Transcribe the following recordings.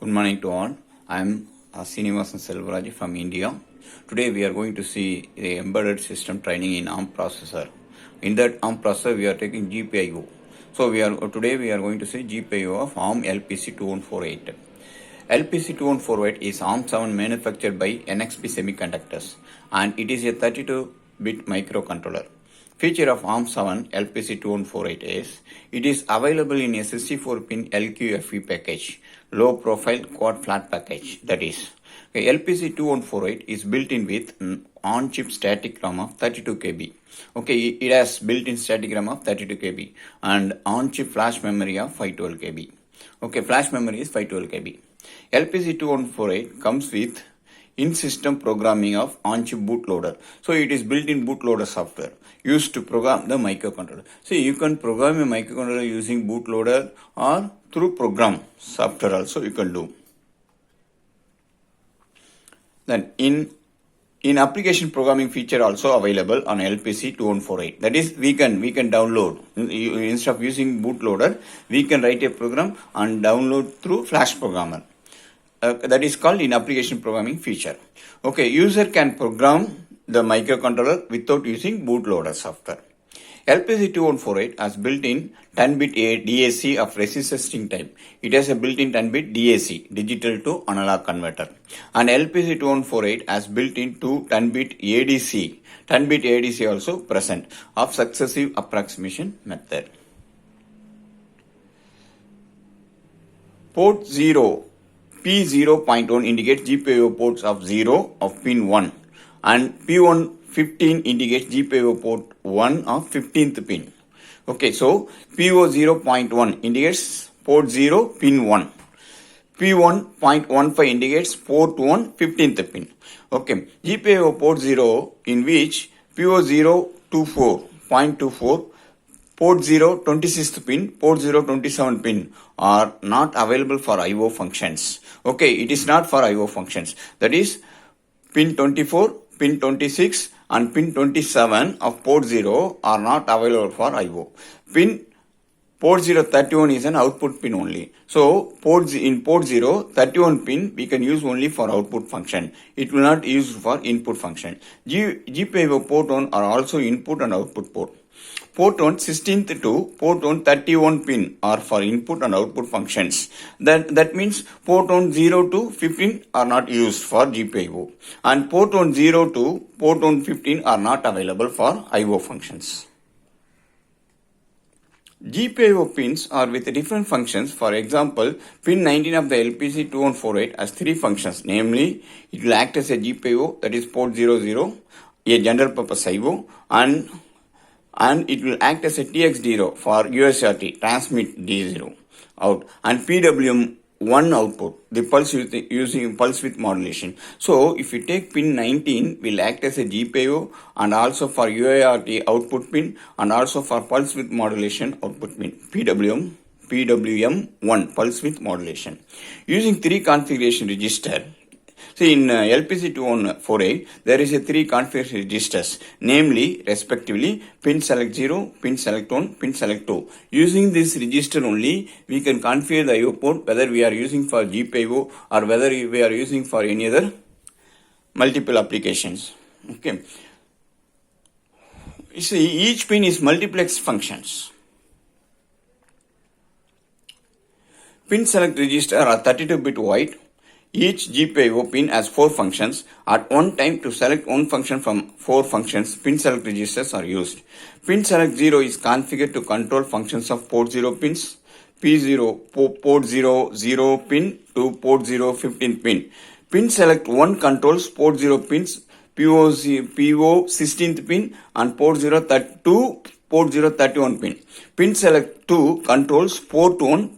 Good morning to all. I am Srinivasan Selvaraj from India. Today we are going to see the embedded system training in ARM processor. In that ARM processor we are taking GPIO. So today we are going to see GPIO of ARM LPC2148. LPC2148 is ARM7 manufactured by NXP Semiconductors and it is a 32-bit microcontroller. Feature of ARM7 LPC2148 is it is available in a 64-pin LQFE package, low profile quad flat package. That is, LPC2148 is built in with on-chip static RAM of 32 KB. Okay, it has built-in static RAM of 32 KB and on-chip flash memory of 512 KB. Okay, flash memory is 512 KB. LPC2148 comes with in-system programming of on-chip bootloader. So it is built-in bootloader software used to program the microcontroller. See, you can program a microcontroller using bootloader or through program software also you can do. Then in application programming feature also available on LPC2148. That is, we can download instead of using bootloader, we can write a program and download through Flash programmer. That is called in application programming feature. Okay, user can program the microcontroller without using bootloader software. LPC2148 has built-in 10-bit DAC of resistor type. It has a built-in 10-bit DAC, digital to analog converter. And LPC2148 has built-in 10-bit ADC. 10-bit ADC also present of successive approximation method. Port 0 P0.1 indicates GPIO ports of 0 of pin 1 and P115 indicates GPIO port 1 of 15th pin. Okay, so PO0.1 indicates port 0 pin 1. P1.15 indicates port 1 15th pin. Okay, GPIO port 0 in which PO024.24 port 0 26th pin, port 0 27 pin are not available for I/O functions. Okay, it is not for I/O functions. That is, pin 24, pin 26 and pin 27 of port 0 are not available for I/O. Port 0 31 is an output pin only. So in port 0 31 pin we can use only for output function. It will not use for input function. GPIO port 1 are also input and output port. Port 1 16th to port 1 31 pin are for input and output functions. That means port 1 0 to 15 are not used for GPIO. And port 1 0 to port 1 15 are not available for I/O functions. GPIO pins are with different functions. For example, pin 19 of the LPC2148 has three functions. Namely, it will act as a GPIO, that is port 00, a general purpose I/O, and it will act as a TX0 for USRT, transmit D0 out, and PWM1 output, the pulse using pulse width modulation. So if you take pin 19, will act as a GPIO and also for UART output pin and also for pulse width modulation output pin, PWM1 pulse width modulation. Using three configuration register. See, in LPC2148, there is a three configuration registers, namely, respectively, pin select 0, pin select 1, pin select 2. Using this register only, we can configure the I/O port, whether we are using for GPIO or whether we are using for any other multiple applications. Okay. You see, each pin is multiplex functions. Pin select register are 32-bit wide. Each GPIO pin has 4 functions. At one time, to select one function from 4 functions, pin select registers are used. Pin select 0 is configured to control functions of port 0 pins, P0 port 0 0 pin to port 0 15 pin. Pin select 1 controls port 0 pins, PO 16th pin and port 0 2 port 0 31 pin. Pin select 2 controls port 1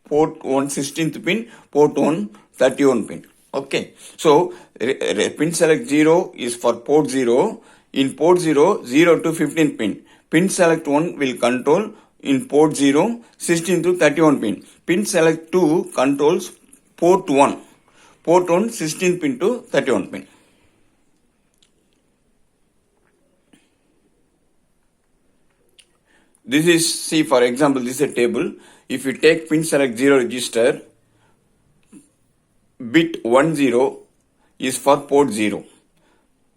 16th pin, port 1 31 pin. Okay, so pin select 0 is for port 0. In port 0, 0 to 15 pin. Pin select 1 will control in port 0, 16 to 31 pin. Pin select 2 controls port 1. Port 1, 16 pin to 31 pin. This is, see, for example, this is a table. If you take pin select 0 register, bit 10 is for port 0.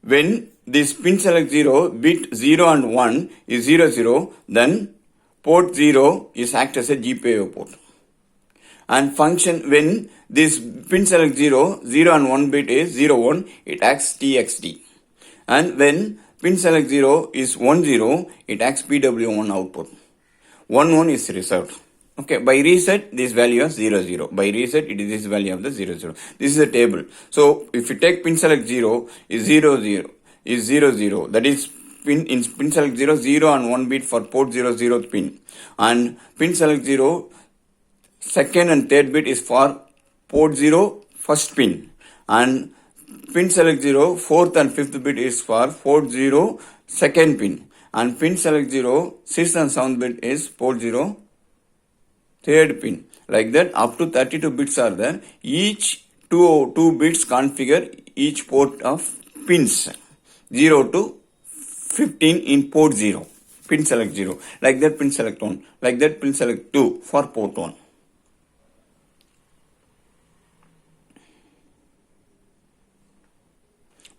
When this pin select 0, bit 0 and 1 is 00, then port 0 is act as a GPIO port. And function when this pin select 0, 0 and 1 bit is 01, it acts TXT. And when pin select 0 is 10, it acts PWM1 output. 11 is reserved. Okay, by reset, this value is 00. By reset, it is this value of the 00. This is a table. So, if you take pin select 0, is 00, is 00. That is pin select 0, 0 and 1 bit for port 00 pin. And pin select 0, second and third bit is for port 0 first pin. And pin select 0, fourth and fifth bit is for port 0 second pin. And pin select 0, sixth and seventh bit is port 0 third pin. Like that, up to 32 bits are there. Each two bits configure each port of pins 0 to 15 in port 0. Pin select 0. Like that, pin select 1. Like that, pin select 2 for port 1.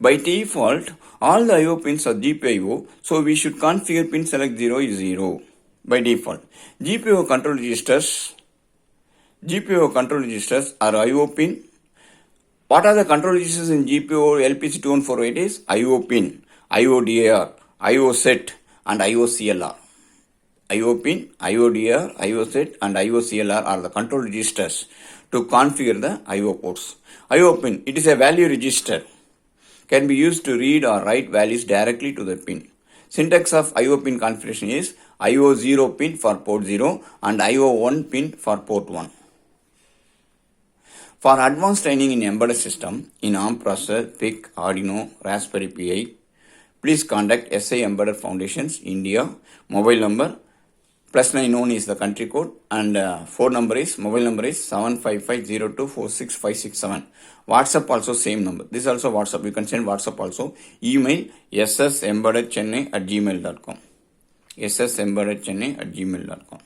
By default, all the IO pins are GPIO, so we should configure pin select 0 is 0 by default. GPIO control registers are IO pin. What are the control registers in GPIO LPC2148 is IO pin, IO DAR, IO set and IO CLR. IO pin, IO DAR, IO set and IO CLR are the control registers to configure the IO ports. IO pin, it is a value register. Can be used to read or write values directly to the pin. Syntax of IO pin configuration is IO 0 pin for port 0 and IO 1 pin for port 1. For advanced training in embedded system in ARM processor, PIC, Arduino, Raspberry Pi, please contact SI Embedded Foundations, India. Mobile number +91 is the country code and mobile number is 755024657. WhatsApp also same number. This is also WhatsApp. You can send WhatsApp also. Email ssembededchennai@gmail.com. ssembededchennai@gmail.com.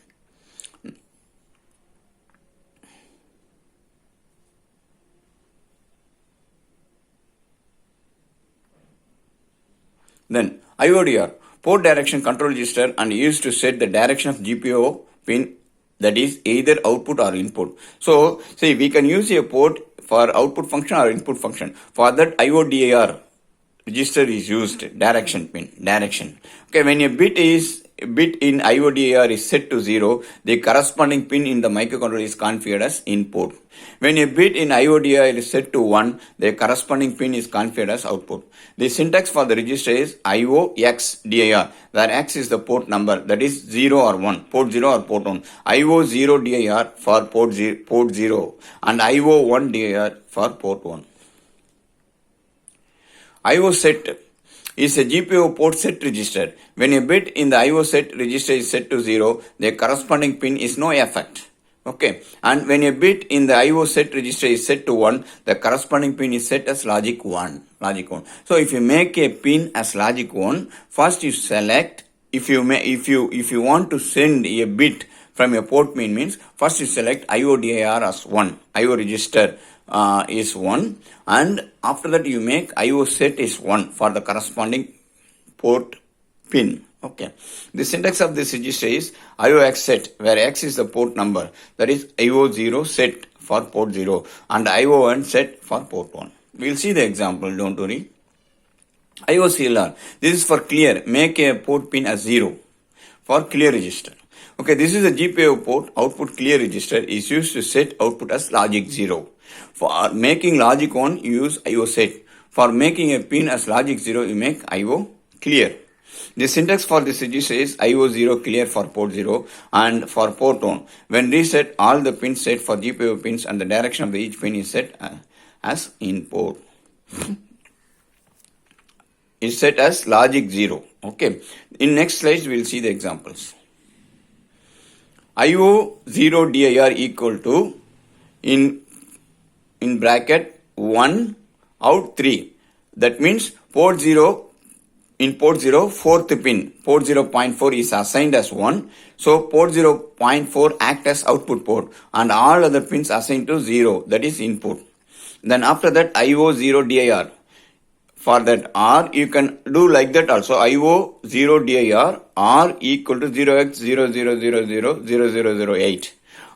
Then IODR, port direction control register and used to set the direction of GPIO pin, that is either output or input. So, see, we can use a port for output function or input function. For that, IODR register is used, direction pin, direction. Okay, when a bit in IODR is set to 0, the corresponding pin in the microcontroller is configured as input. When a bit in IODR is set to 1, the corresponding pin is configured as output. The syntax for the register is IOXDIR, where X is the port number, that is 0 or 1, port 0 or port 1. IO0DIR for port 0 and IO1DIR for port 1. IO set is a GPIO port set register. When a bit in the IO set register is set to 0, the corresponding pin is no effect. Okay, and when a bit in the IO set register is set to 1, the corresponding pin is set as logic 1. So if you make a pin as logic 1, first you select, if you want to send a bit from a port pin means, first you select IODIR as 1, IO register is 1, and after that you make IO set is 1 for the corresponding port pin. Okay, the syntax of this register is IOX set, where X is the port number, that is IO0 set for port 0 and IO1 set for port 1. We will see the example, don't worry. IOCLR, this is for clear, make a port pin as 0 for clear register. Okay, this is a GPIO port, output clear register is used to set output as logic 0. For making logic 1, you use IO set. For making a pin as logic 0, you make IO clear. The syntax for this register is IO0 clear for port 0 and for port 1. When reset, all the pins set for GPIO pins and the direction of each pin is set as input. Is set as logic 0. Okay. In next slides, we will see the examples. IO0DIR equal to in bracket 1 out 3. That means port 0, in port 0, fourth pin, port 0.4 is assigned as 1. So port 0.4 act as output port and all other pins assigned to 0, that is input. Then after that IO0 dir. For that R, you can do like that also. IO0 dir R equal to 0x00000008.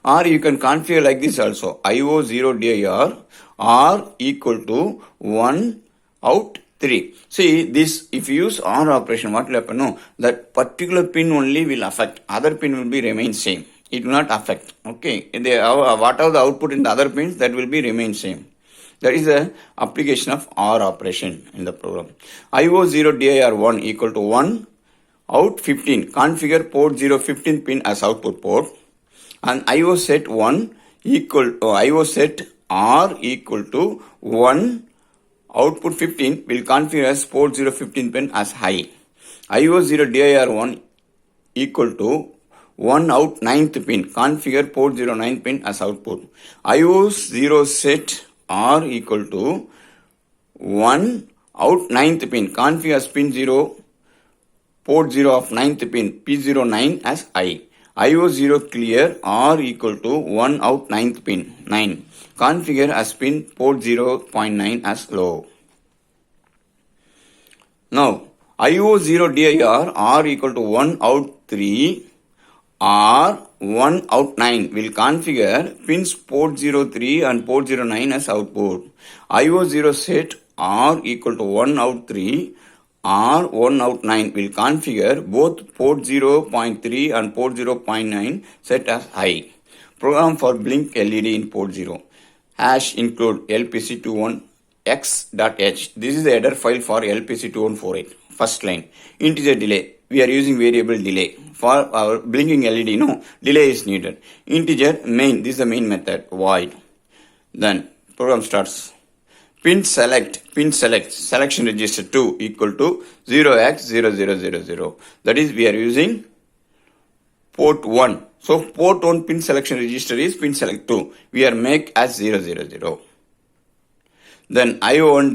Or you can configure like this also. IO0 dir R equal to 1 out 3. See this, if you use OR operation, what will happen? No, that particular pin only will affect. Other pin will be remain same. It will not affect. Okay. Whatever the output in the other pins, that will be remain same. That is the application of OR operation in the program. IO0 dir 1 equal to 1 out 15. Configure port 0 15 pin as output port. And IO set 1 equal to IO set R equal to 1 output 15 will configure as port 0 15 pin as high. IO0 dir 1 equal to 1 out 9th pin. Configure port 0 9 pin as output. IO0 set R equal to 1 out 9th pin. Configure as pin 0 port 0 of 9th pin P09 as high. IO0 clear R equal to 1 out 9th pin 9. Configure as pin port 0.9 as low. Now IO0 dir R equal to 1 out 3 R 1 out 9 will configure pins port 03 and port 09 as output. IO0 set R equal to 1 out 3 R 1 out 9 will configure both port 0.3 and port 0.9 set as high. Program for blink LED in port 0. Hash include LPC21x.h. This is the header file for LPC2148. First line. Integer delay. We are using variable delay. For our blinking LED, no, delay is needed. Integer main. This is the main method. Void. Then program starts. Pin select, selection register 2 equal to 0x0000. That is, we are using port 1. So port 1 pin selection register is pin select 2. We are make as 000. Then IO1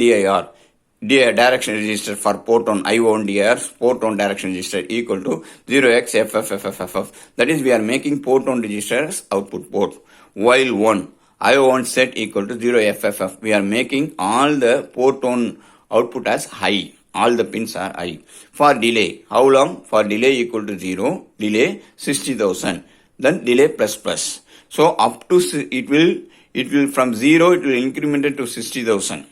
dir direction register for port 1 IO1 dir port 1 direction register equal to 0xFFFFF. That is, we are making port 1 register as output port. While 1 IO1 set equal to 0FFF. We are making all the port 1 output as high. All the pins are high. For delay, how long? For delay equal to 0, delay 60,000. Then delay plus. So up to it will from 0 it will increment it to 60,000.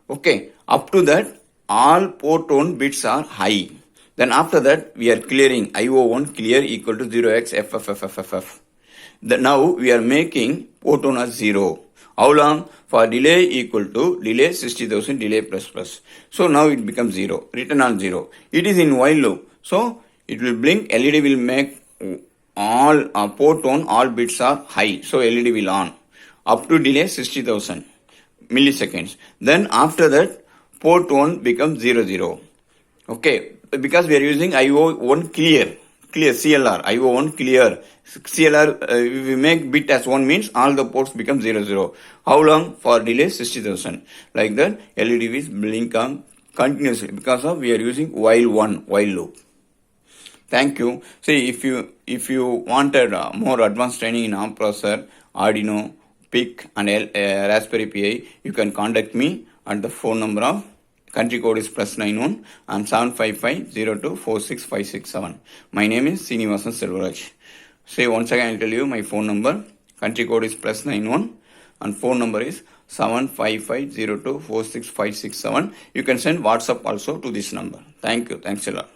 Okay. Up to that all port 1 bits are high. Then after that we are clearing IO1 clear equal to 0xFFFFF. Now we are making port 1 as 0. How long? For delay equal to delay 60,000 delay plus. So now it becomes 0. Written on 0. It is in while loop. So it will blink. LED will make all port 1 all bits are high. So LED will on. Up to delay 60,000 milliseconds. Then after that port 1 becomes 00. Okay. Because we are using IO1 clear CLR, IO1 clear. CLR, if we make bit as 1 means all the ports become 00. How long? For delay 60,000. Like that, LED is blink on continuously because of we are using while loop. Thank you. See, if you wanted more advanced training in ARM processor, Arduino, PIC and Raspberry Pi, you can contact me at the phone number of country code is +91 and 755024657. My name is Srinivasan Selvaraj. Say once again, I'll tell you my phone number. Country code is +91 and phone number is 755024657. You can send WhatsApp also to this number. Thank you. Thanks a lot.